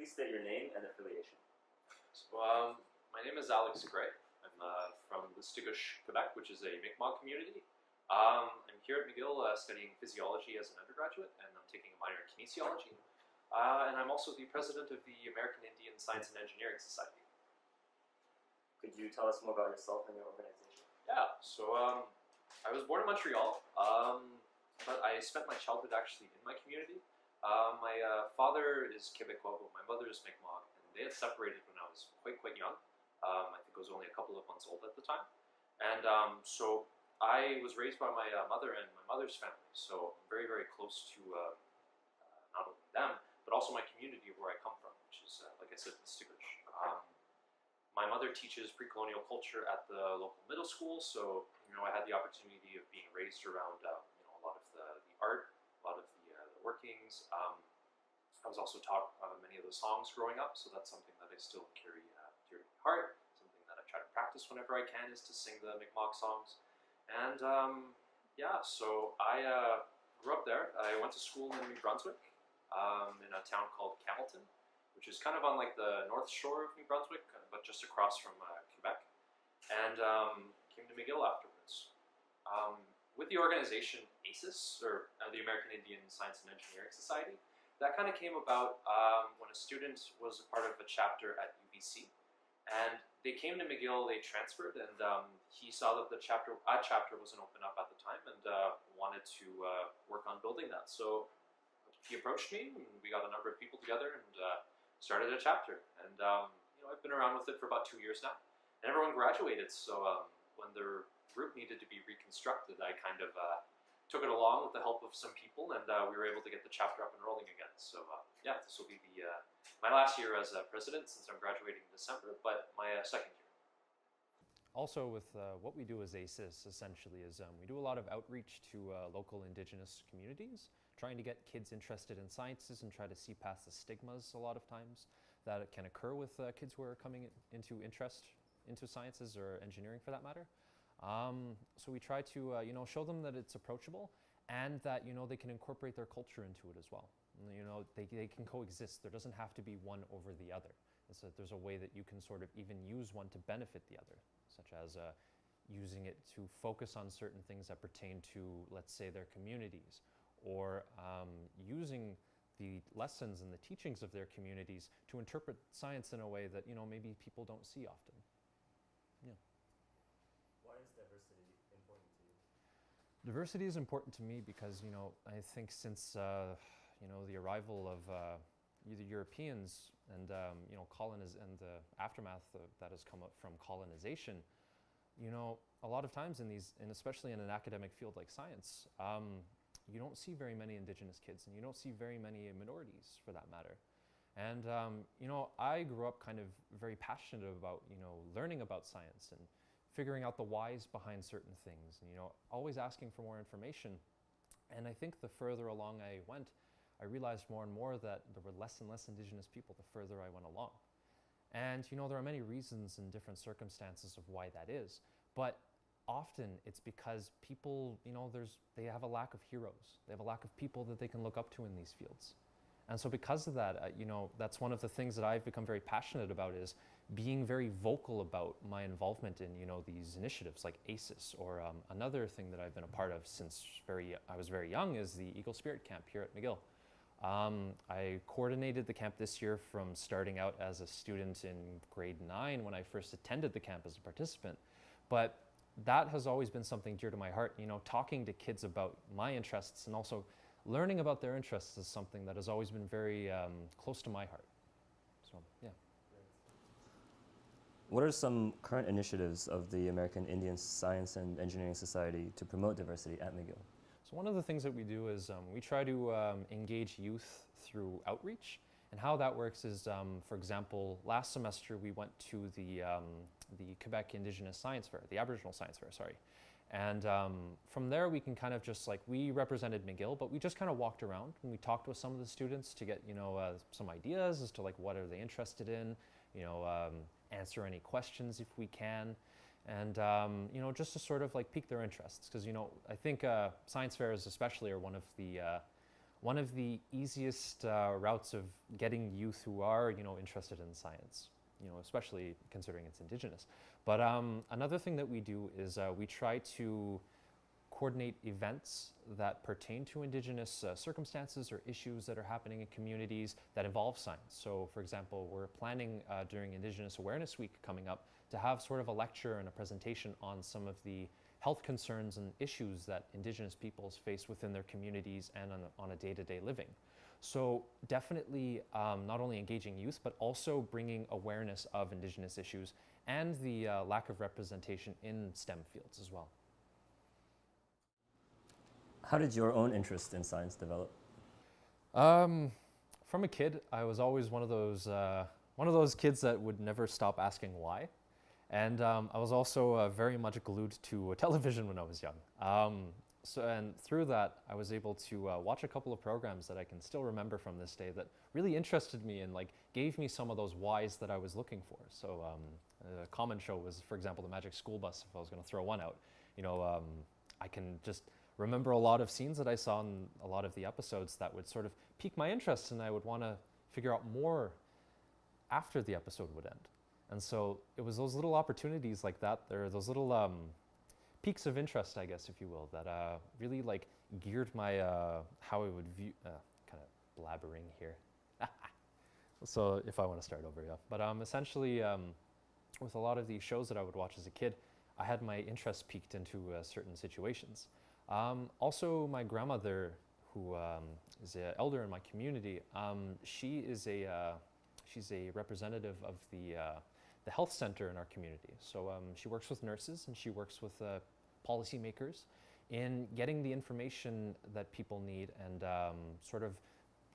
Please state your name and affiliation. So, my name is Alex Gray. I'm from the Stigouche, Quebec, which is a Mi'kmaq community. I'm here at McGill studying physiology as an undergraduate, and I'm taking a minor in kinesiology. And I'm also the president of the American Indian Science and Engineering Society. Could you tell us more about yourself and your organization? Yeah, so I was born in Montreal, but I spent my childhood actually in my community. My father is Quebecois, but my mother is Mi'kmaq, and they had separated when I was quite young. I think I was only a couple of months old at the time. And so I was raised by my mother and my mother's family, so I'm very close to not only them, but also my community where I come from, which is, like I said, the Stigouche. My mother teaches pre-colonial culture at the local middle school, so I had the opportunity of being raised around a lot of the art, a lot of the workings. I was also taught many of the songs growing up, so that's something that I still carry dear to my heart. Something that I try to practice whenever I can is to sing the Mi'kmaq songs. And yeah, so I grew up there. I went to school in New Brunswick, in a town called Campbellton, which is kind of on like the north shore of New Brunswick, but just across from Quebec, and came to McGill afterwards. With the organization ASIS, or the American Indian Science and Engineering Society, that kind of came about when a student was a part of a chapter at UBC, and they came to McGill, they transferred, and he saw that our chapter wasn't open up at the time, and wanted to work on building that. So he approached me, and we got a number of people together, and started a chapter, and I've been around with it for about 2 years now, and everyone graduated. So when the group needed to be reconstructed, I kind of took it along with the help of some people, and we were able to get the chapter up and rolling again. So yeah, this will be my last year as president, since I'm graduating in December, but my second year. Also, with what we do as ASIS, essentially, is we do a lot of outreach to local Indigenous communities, trying to get kids interested in sciences and try to see past the stigmas a lot of times that can occur with kids who are coming into interest into sciences or engineering for that matter. So we try to show them that it's approachable and that they can incorporate their culture into it as well. They can coexist. There doesn't have to be one over the other. It's that there's a way that you can sort of even use one to benefit the other, such as using it to focus on certain things that pertain to, let's say, their communities, or using the lessons and the teachings of their communities to interpret science in a way that maybe people don't see often. Yeah. Why is diversity important to you? Diversity is important to me because I think since the arrival of either Europeans and and the aftermath that has come up from colonization, a lot of times and especially in an academic field like science, you don't see very many Indigenous kids, and you don't see very many minorities for that matter. And I grew up kind of very passionate about learning about science and figuring out the whys behind certain things, and always asking for more information. And I think the further along I went, I realized more and more that there were less and less Indigenous people the further I went along. And there are many reasons and different circumstances of why that is, but often it's because people, they have a lack of heroes. They have a lack of people that they can look up to in these fields. And so because of that, that's one of the things that I've become very passionate about, is being very vocal about my involvement in, these initiatives like ASIS, or another thing that I've been a part of since I was very young is the Eagle Spirit Camp here at McGill. I coordinated the camp this year from starting out as a student in grade 9 when I first attended the camp as a participant. But that has always been something dear to my heart. Talking to kids about my interests and also learning about their interests is something that has always been very close to my heart. So, yeah. What are some current initiatives of the American Indian Science and Engineering Society to promote diversity at McGill? So one of the things that we do is we try to engage youth through outreach. And how that works is, for example, last semester we went to the Quebec Indigenous Science Fair, the Aboriginal Science Fair, sorry. And from there we can kind of just we represented McGill, but we just kind of walked around and we talked with some of the students to get, some ideas as to what are they interested in, answer any questions if we can. And just to sort of pique their interests, because I think science fairs especially are one of one of the easiest routes of getting youth who are, interested in science, especially considering it's Indigenous. But another thing that we do is we try to coordinate events that pertain to Indigenous circumstances or issues that are happening in communities that involve science. So for example, we're planning during Indigenous Awareness Week coming up to have sort of a lecture and a presentation on some of the health concerns and issues that Indigenous peoples face within their communities and on a day-to-day living. So definitely not only engaging youth, but also bringing awareness of Indigenous issues and the lack of representation in STEM fields as well. How did your own interest in science develop? From a kid, I was always one of those kids that would never stop asking why. And I was also very much glued to television when I was young. And through that, I was able to watch a couple of programs that I can still remember from this day that really interested me and gave me some of those whys that I was looking for. So a common show was, for example, the Magic School Bus, if I was going to throw one out. I can just remember a lot of scenes that I saw in a lot of the episodes that would sort of pique my interest, and I would want to figure out more after the episode would end. And so it was those little opportunities like that, those little peaks of interest, I guess, if you will, that really geared my, how I would view, kind of blabbering here. So if I want to start over, yeah. But essentially, with a lot of these shows that I would watch as a kid, I had my interest peaked into certain situations. Also, my grandmother, who is an elder in my community, she's a representative of the health center in our community. So she works with nurses and she works with policymakers in getting the information that people need and sort of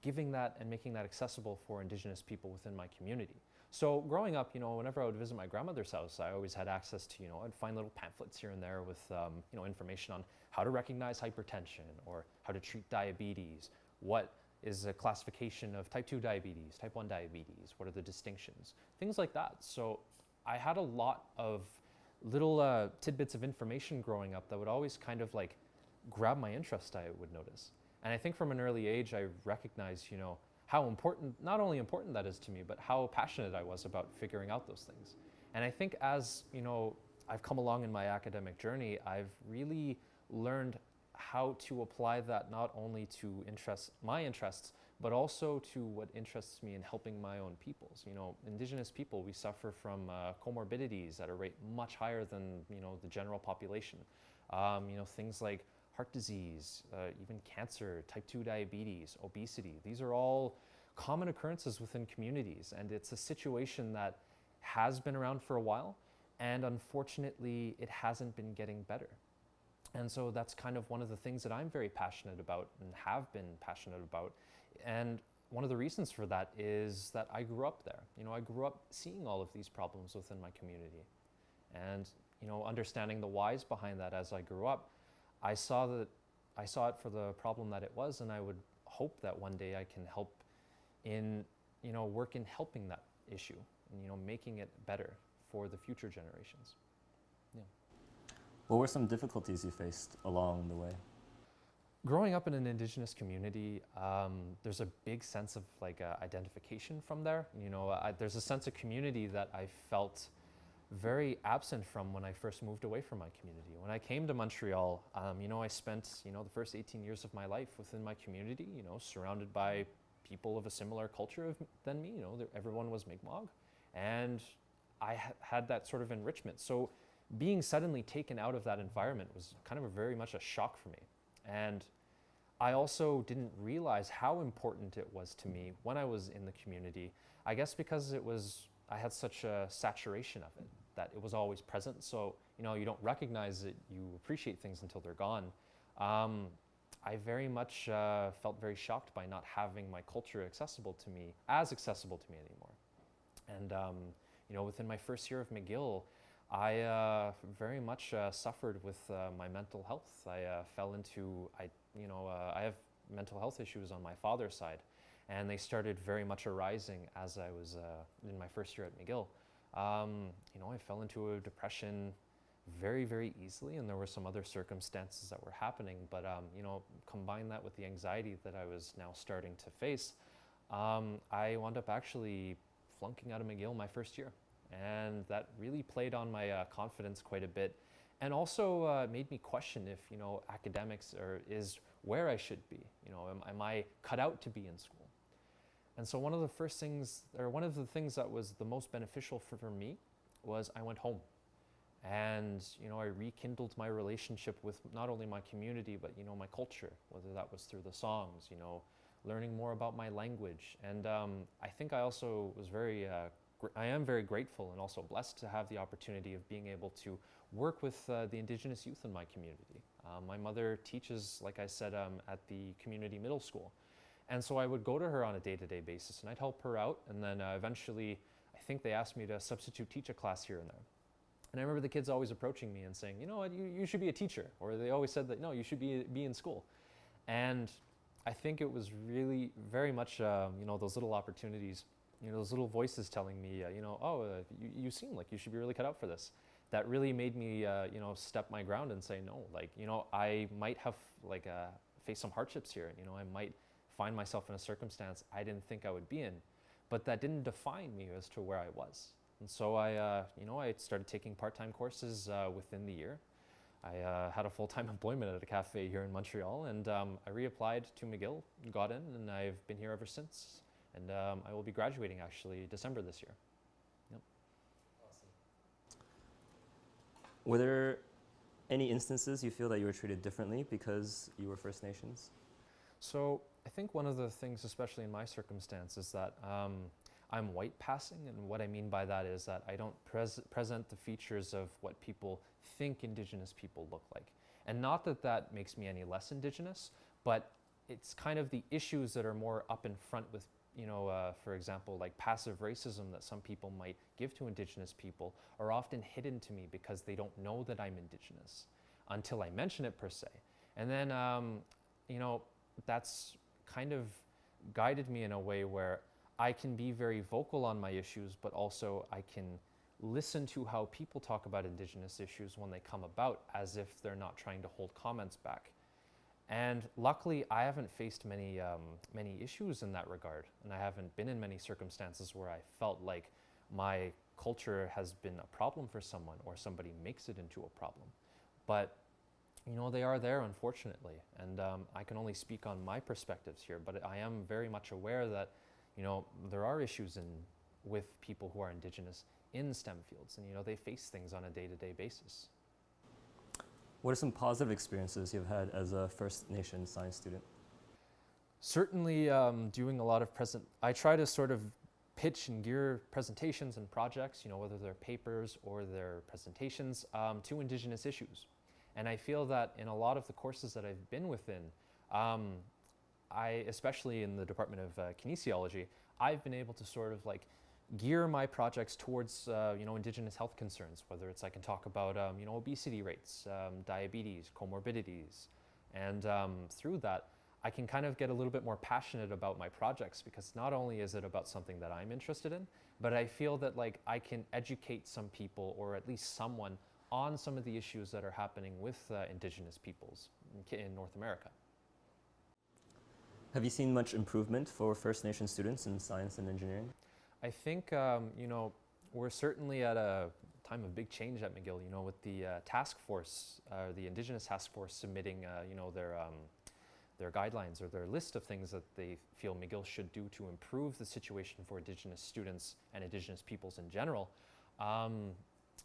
giving that and making that accessible for Indigenous people within my community. So growing up, whenever I would visit my grandmother's house, I always had access to, I'd find little pamphlets here and there with, information on how to recognize hypertension or how to treat diabetes, what is a classification of type 2 diabetes, type 1 diabetes, what are the distinctions, things like that. So I had a lot of little tidbits of information growing up that would always kind of grab my interest, I would notice. And I think from an early age, I recognized, how important, not only important that is to me, but how passionate I was about figuring out those things. And I think as, I've come along in my academic journey, I've really learned how to apply that not only to my interests, but also to what interests me in helping my own peoples. Indigenous people, we suffer from comorbidities at a rate much higher than, the general population. Things like heart disease, even cancer, type 2 diabetes, obesity. These are all common occurrences within communities, and it's a situation that has been around for a while, and unfortunately, it hasn't been getting better. And so that's kind of one of the things that I'm very passionate about and have been passionate about. And one of the reasons for that is that I grew up there. I grew up seeing all of these problems within my community. And, understanding the whys behind that as I grew up, I saw it for the problem that it was, and I would hope that one day I can help in, work in helping that issue and, making it better for the future generations. Yeah. What were some difficulties you faced along the way? Growing up in an Indigenous community, there's a big sense of identification from there. There's a sense of community that I felt very absent from when I first moved away from my community. When I came to Montreal, I spent, the first 18 years of my life within my community, surrounded by people of a similar culture than me. Everyone was Mi'kmaq, and I had that sort of enrichment. So being suddenly taken out of that environment was kind of very much a shock for me. And I also didn't realize how important it was to me when I was in the community, I guess because I had such a saturation of it, that it was always present. So, you don't recognize it, you appreciate things until they're gone. I very much felt very shocked by not having my culture accessible to me anymore. And, within my first year of McGill, I very much suffered with my mental health. I have mental health issues on my father's side, and they started very much arising as I was in my first year at McGill. I fell into a depression very, very easily, and there were some other circumstances that were happening, but you know, combine that with the anxiety that I was now starting to face, I wound up actually flunking out of McGill my first year, and that really played on my confidence quite a bit, and also made me question if, you know, academics is where I should be. You know, am I cut out to be in school? And so one of the things that was the most beneficial for me was I went home. And, you know, I rekindled my relationship with not only my community, but, you know, my culture, whether that was through the songs, you know, learning more about my language. And I think I also was I am very grateful and also blessed to have the opportunity of being able to work with the Indigenous youth in my community. My mother teaches, like I said, at the community middle school. And so I would go to her on a day-to-day basis and I'd help her out. And then eventually, I think they asked me to substitute teach a class here and there. And I remember the kids always approaching me and saying, you know what, you should be a teacher. Or they always said that, no, you should be in school. And I think it was really very much, you know, those little opportunities, you know, those little voices telling me, you know, oh, you seem like you should be really cut out for this. That really made me, you know, step my ground and say, no, like, you know, I might have like faced some hardships here. You know, I might find myself in a circumstance I didn't think I would be in, but that didn't define me as to where I was. And so I, you know, I started taking part-time courses within the year. I had a full-time employment at a cafe here in Montreal, and I reapplied to McGill, got in, and I've been here ever since. And I will be graduating actually December this year. Yep. Awesome. Were there any instances you feel that you were treated differently because you were First Nations? So I think one of the things, especially in my circumstance, is that I'm white passing, and what I mean by that is that I don't present the features of what people think Indigenous people look like. And not that that makes me any less Indigenous, but it's kind of the issues that are more up in front with, you know, for example, like passive racism that some people might give to Indigenous people are often hidden to me because they don't know that I'm Indigenous until I mention it per se. And then, you know, that's kind of guided me in a way where I can be very vocal on my issues, but also I can listen to how people talk about Indigenous issues when they come about as if they're not trying to hold comments back. And luckily, I haven't faced many issues in that regard, and I haven't been in many circumstances where I felt like my culture has been a problem for someone or somebody makes it into a problem. But you know, they are there, unfortunately, and I can only speak on my perspectives here, but I am very much aware that, you know, there are issues with people who are Indigenous in STEM fields, and, you know, they face things on a day-to-day basis. What are some positive experiences you've had as a First Nation science student? Certainly doing a lot of I try to sort of pitch and gear presentations and projects, you know, whether they're papers or they're presentations, to Indigenous issues. And I feel that in a lot of the courses that I've been within, especially in the Department of Kinesiology, I've been able to sort of like gear my projects towards, you know, Indigenous health concerns, whether it's I can talk about, you know, obesity rates, diabetes, comorbidities. And through that, I can kind of get a little bit more passionate about my projects because not only is it about something that I'm interested in, but I feel that like I can educate some people or at least someone on some of the issues that are happening with Indigenous peoples in North America. Have you seen much improvement for First Nation students in science and engineering? I think, you know, we're certainly at a time of big change at McGill, you know, with the task force, the Indigenous task force submitting, you know, their guidelines or their list of things that they feel McGill should do to improve the situation for Indigenous students and Indigenous peoples in general.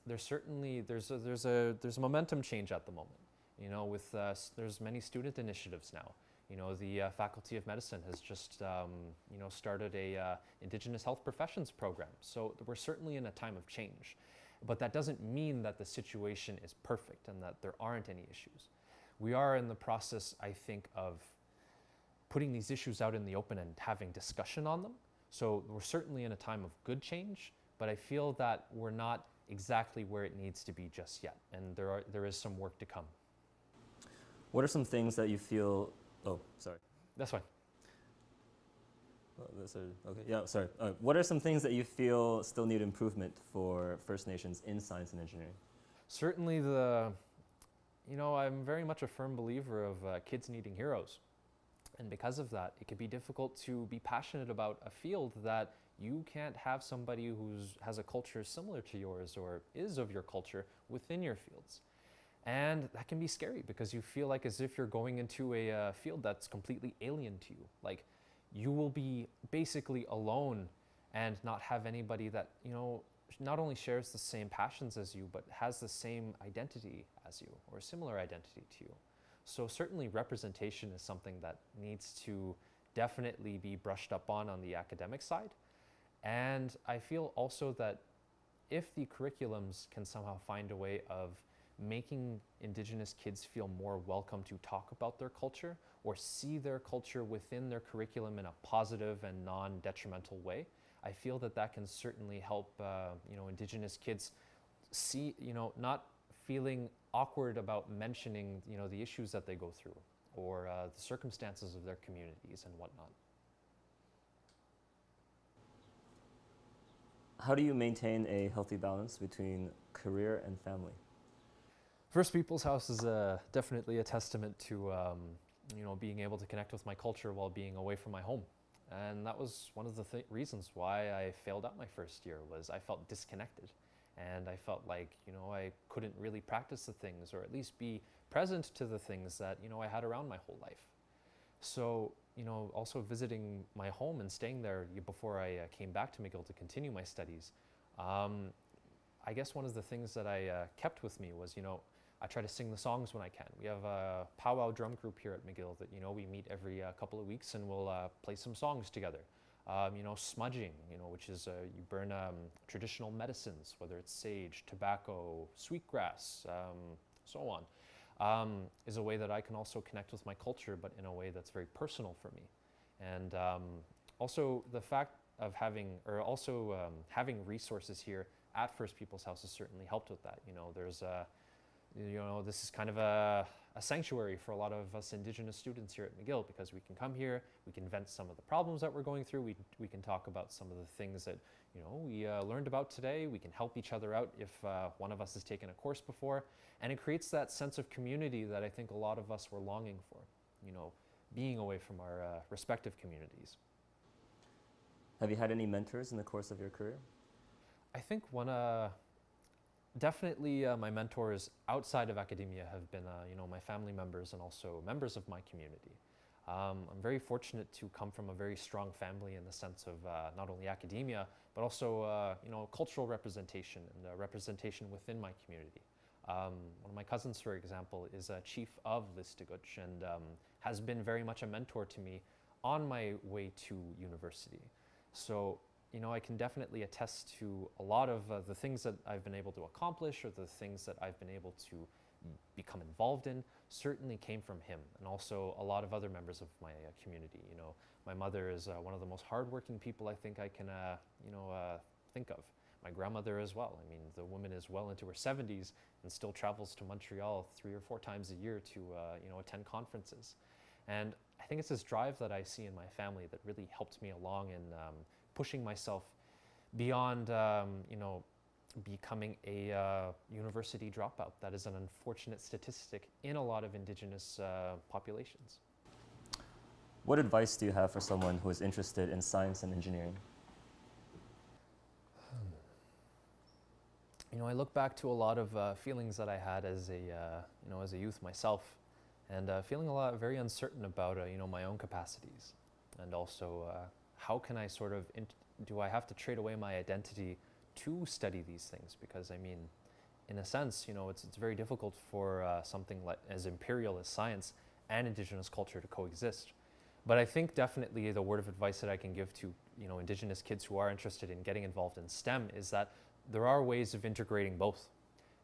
There's certainly, there's a momentum change at the moment, you know, with, there's many student initiatives now. You know, the Faculty of Medicine has just, you know, started a Indigenous health professions program. So we're certainly in a time of change, but that doesn't mean that the situation is perfect and that there aren't any issues. We are in the process, I think, of putting these issues out in the open and having discussion on them. So we're certainly in a time of good change, but I feel that we're not exactly where it needs to be just yet, and there is some work to come. What are some things that you feel? Oh, sorry. That's fine. Okay, yeah, sorry. What are some things that you feel still need improvement for First Nations in science and engineering? Certainly I'm very much a firm believer of kids needing heroes. And because of that, it can be difficult to be passionate about a field that you can't have somebody who has a culture similar to yours or is of your culture within your fields. And that can be scary because you feel like as if you're going into a field that's completely alien to you. Like you will be basically alone and not have anybody that, not only shares the same passions as you, but has the same identity as you or a similar identity to you. So certainly representation is something that needs to definitely be brushed up on the academic side. And I feel also that if the curriculums can somehow find a way of making Indigenous kids feel more welcome to talk about their culture or see their culture within their curriculum in a positive and non-detrimental way, I feel that that can certainly help Indigenous kids see, not feeling awkward about mentioning, the issues that they go through or the circumstances of their communities and whatnot. How do you maintain a healthy balance between career and family? First People's House is definitely a testament to being able to connect with my culture while being away from my home. And that was one of the reasons why I failed out my first year, was I felt disconnected. And I felt like, I couldn't really practice the things or at least be present to the things that, I had around my whole life. So, also visiting my home and staying there before I came back to McGill to continue my studies, I guess one of the things that I kept with me was, I try to sing the songs when I can. We have a powwow drum group here at McGill that, we meet every couple of weeks and we'll play some songs together. Smudging, which is you burn traditional medicines, whether it's sage, tobacco, sweetgrass, so on, is a way that I can also connect with my culture, but in a way that's very personal for me. And also the fact of having resources here at First People's House has certainly helped with that. There's this is kind of a sanctuary for a lot of us Indigenous students here at McGill, because we can come here, we can vent some of the problems that we're going through, we can talk about some of the things that we learned about today, we can help each other out if one of us has taken a course before, and it creates that sense of community that I think a lot of us were longing for, being away from our respective communities. Have you had any mentors in the course of your career? I think definitely my mentors outside of academia have been my family members and also members of my community. I'm very fortunate to come from a very strong family in the sense of not only academia, but also cultural representation and representation within my community. One of my cousins, for example, is a chief of Listigoch and has been very much a mentor to me on my way to university. So I can definitely attest to a lot of the things that I've been able to accomplish or the things that I've been able to become involved in certainly came from him, and also a lot of other members of my community. My mother is one of the most hardworking people I think I can think of. My grandmother as well. I mean, the woman is well into her 70s and still travels to Montreal 3 or 4 times a year to attend conferences. And I think it's this drive that I see in my family that really helped me along in pushing myself beyond, becoming a university dropout. That is an unfortunate statistic in a lot of Indigenous populations. What advice do you have for someone who is interested in science and engineering? I look back to a lot of feelings that I had as a youth myself, and feeling very uncertain about my own capacities, and also how can I do I have to trade away my identity to study these things? Because I mean, in a sense, it's very difficult for something as imperial as science and Indigenous culture to coexist. But I think definitely the word of advice that I can give to Indigenous kids who are interested in getting involved in STEM is that there are ways of integrating both,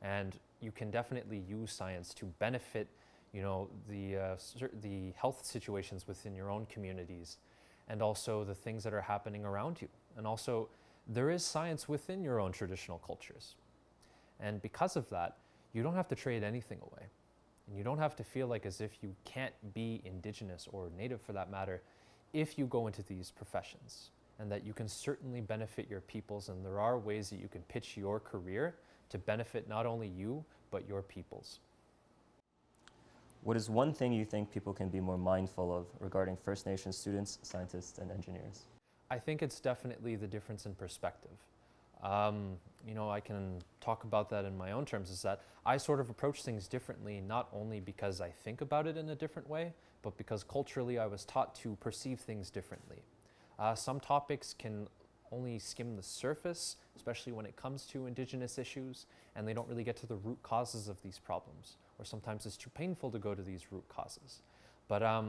and you can definitely use science to benefit the health situations within your own communities, and also the things that are happening around you. And also, there is science within your own traditional cultures. And because of that, you don't have to trade anything away. And you don't have to feel like as if you can't be Indigenous or Native for that matter if you go into these professions. And that you can certainly benefit your peoples, and there are ways that you can pitch your career to benefit not only you, but your peoples. What is one thing you think people can be more mindful of regarding First Nations students, scientists, and engineers? I think it's definitely the difference in perspective. I can talk about that in my own terms, is that I sort of approach things differently, not only because I think about it in a different way, but because culturally I was taught to perceive things differently. Some topics can only skim the surface, especially when it comes to Indigenous issues, and they don't really get to the root causes of these problems, or sometimes it's too painful to go to these root causes. But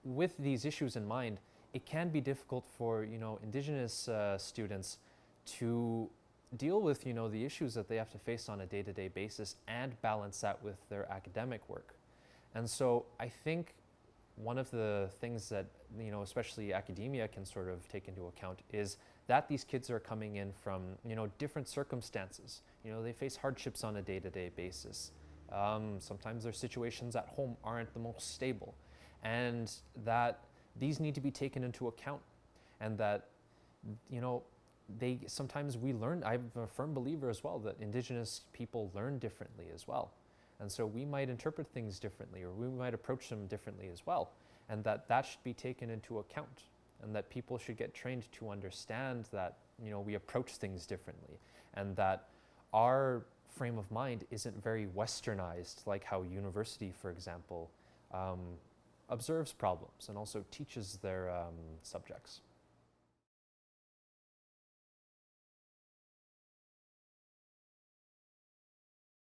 with these issues in mind, it can be difficult for Indigenous students to deal with the issues that they have to face on a day-to-day basis and balance that with their academic work. And so I think one of the things that especially academia can sort of take into account is that these kids are coming in from different circumstances. They face hardships on a day-to-day basis. Sometimes their situations at home aren't the most stable, and that these need to be taken into account, and that sometimes we learn. I'm a firm believer as well that Indigenous people learn differently as well. And so we might interpret things differently, or we might approach them differently as well. And that should be taken into account, and that people should get trained to understand that we approach things differently, and that our frame of mind isn't very westernized, like how university, for example, observes problems and also teaches their subjects.